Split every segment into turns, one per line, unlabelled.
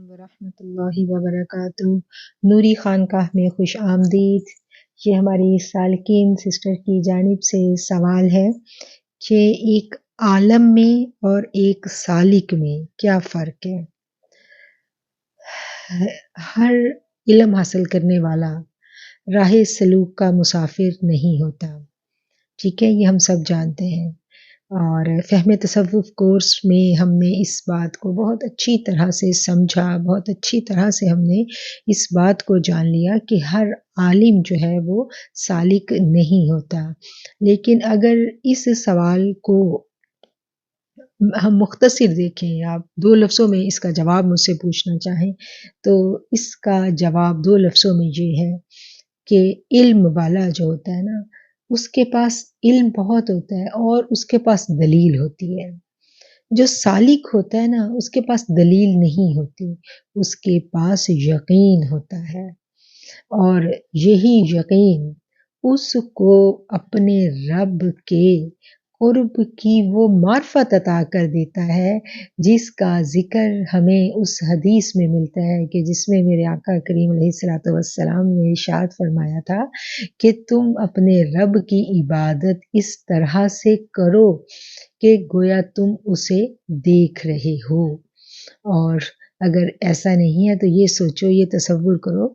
ورحمۃ اللہ وبرکاتہ۔ نوری خانقاہ میں خوش آمدید۔ یہ ہماری سالکین سسٹر کی جانب سے سوال ہے کہ ایک عالم میں اور ایک سالک میں کیا فرق ہے؟ ہر علم حاصل کرنے والا راہ سلوک کا مسافر نہیں ہوتا، ٹھیک ہے، یہ ہم سب جانتے ہیں۔ اور فہم تصوف کورس میں ہم نے اس بات کو بہت اچھی طرح سے سمجھا، بہت اچھی طرح سے ہم نے اس بات کو جان لیا کہ ہر عالم جو ہے وہ سالک نہیں ہوتا۔ لیکن اگر اس سوال کو ہم مختصر دیکھیں، آپ 2 لفظوں میں اس کا جواب مجھ سے پوچھنا چاہیں تو اس کا جواب 2 لفظوں میں یہ ہے کہ علم والا جو ہوتا ہے نا، اس کے پاس علم بہت ہوتا ہے اور اس کے پاس دلیل ہوتی ہے۔ جو سالک ہوتا ہے نا، اس کے پاس دلیل نہیں ہوتی، اس کے پاس یقین ہوتا ہے، اور یہی یقین اس کو اپنے رب کے قرب کی وہ معرفت عطا کر دیتا ہے جس کا ذکر ہمیں اس حدیث میں ملتا ہے کہ جس میں میرے آقا کریم علیہ الصلوۃ والسلام نے ارشاد فرمایا تھا کہ تم اپنے رب کی عبادت اس طرح سے کرو کہ گویا تم اسے دیکھ رہے ہو۔ اور اگر ایسا نہیں ہے تو یہ سوچو، یہ تصور کرو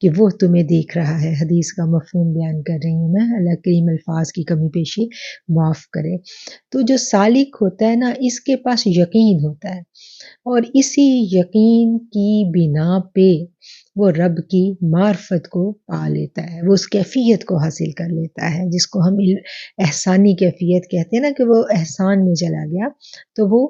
کہ وہ تمہیں دیکھ رہا ہے۔ حدیث کا مفہوم بیان کر رہی ہوں میں، اللہ کریم الفاظ کی کمی بیشی معاف کرے۔ تو جو سالک ہوتا ہے نا، اس کے پاس یقین ہوتا ہے، اور اسی یقین کی بنا پہ وہ رب کی معرفت کو پا لیتا ہے، وہ اس کیفیت کو حاصل کر لیتا ہے جس کو ہم احسانی کیفیت کہتے ہیں نا، کہ وہ احسان میں چلا گیا، تو وہ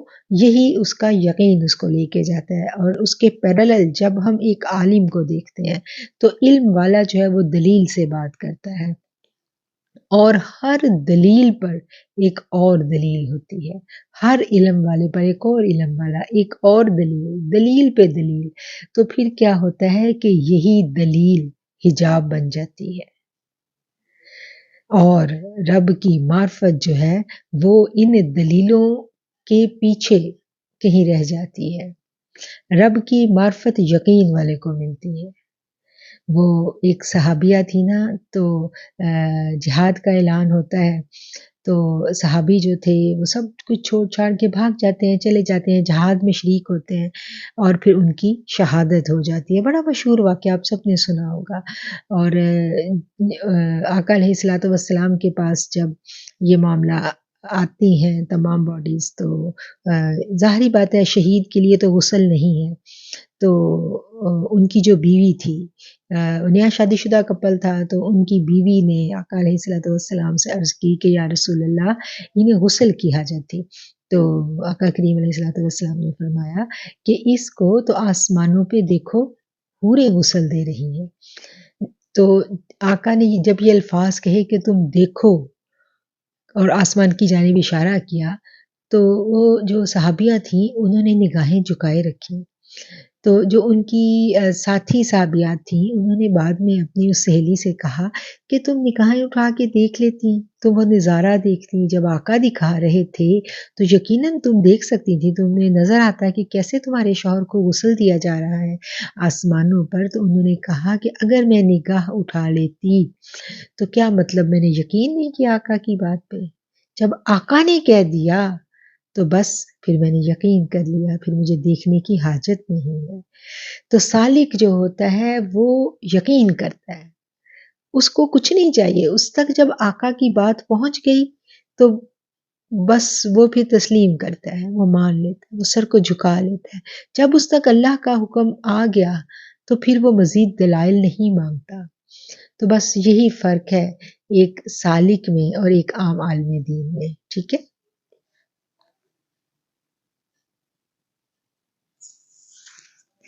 یہی اس کا یقین اس کو لے کے جاتا ہے۔ اور اس کے پیرالل جب ہم ایک عالم کو دیکھتے ہیں تو علم والا جو ہے وہ دلیل سے بات کرتا ہے، اور ہر دلیل پر ایک اور دلیل ہوتی ہے، ہر علم والے پر ایک اور علم والا، ایک اور دلیل، دلیل پہ دلیل۔ تو پھر کیا ہوتا ہے کہ یہی دلیل حجاب بن جاتی ہے، اور رب کی معرفت جو ہے وہ ان دلیلوں کے پیچھے کہیں رہ جاتی ہے۔ رب کی معرفت یقین والے کو ملتی ہے۔ وہ ایک صحابیہ تھی نا، تو جہاد کا اعلان ہوتا ہے تو صحابی جو تھے وہ سب کچھ چھوڑ چھاڑ کے بھاگ جاتے ہیں، چلے جاتے ہیں، جہاد میں شریک ہوتے ہیں، اور پھر ان کی شہادت ہو جاتی ہے۔ بڑا مشہور واقعہ، آپ سب نے سنا ہوگا۔ اور آقا علیہ الصلوۃ والسلام کے پاس جب یہ معاملہ آتی ہیں تمام باڈیز، تو ظاہری بات ہے شہید کے لیے تو غسل نہیں ہے، تو ان کی جو بیوی تھی، نیا شادی شدہ کپل تھا، تو ان کی بیوی نے آقا علیہ الصلوۃ والسلام سے عرض کی کہ یا رسول اللہ، انہیں غسل کی حاجت تھی۔ تو آقا کریم علیہ الصلوۃ والسلام نے فرمایا کہ اس کو تو آسمانوں پہ دیکھو، پورے غسل دے رہی ہیں۔ تو آقا نے جب یہ الفاظ کہے کہ تم دیکھو اور آسمان کی جانب اشارہ کیا، تو وہ جو صحابیہ تھیں انہوں نے نگاہیں جھکائے رکھی۔ تو جو ان کی ساتھی صحابیات تھیں، انہوں نے بعد میں اپنی اس سہیلی سے کہا کہ تم نگاہیں اٹھا کے دیکھ لیتی، تم وہ نظارہ دیکھتی، جب آقا دکھا رہے تھے تو یقیناً تم دیکھ سکتی تھی، تمہیں نظر آتا کہ کیسے تمہارے شوہر کو غسل دیا جا رہا ہے آسمانوں پر۔ تو انہوں نے کہا کہ اگر میں نگاہ اٹھا لیتی تو کیا مطلب میں نے یقین نہیں کیا آقا کی بات پہ؟ جب آقا نے کہہ دیا تو بس پھر میں نے یقین کر لیا، پھر مجھے دیکھنے کی حاجت نہیں ہے۔ تو سالک جو ہوتا ہے وہ یقین کرتا ہے، اس کو کچھ نہیں چاہیے، اس تک جب آقا کی بات پہنچ گئی تو بس وہ پھر تسلیم کرتا ہے، وہ مان لیتا ہے، وہ سر کو جھکا لیتا ہے۔ جب اس تک اللہ کا حکم آ گیا تو پھر وہ مزید دلائل نہیں مانگتا۔ تو بس یہی فرق ہے ایک سالک میں اور ایک عام عالم دین میں، ٹھیک ہے۔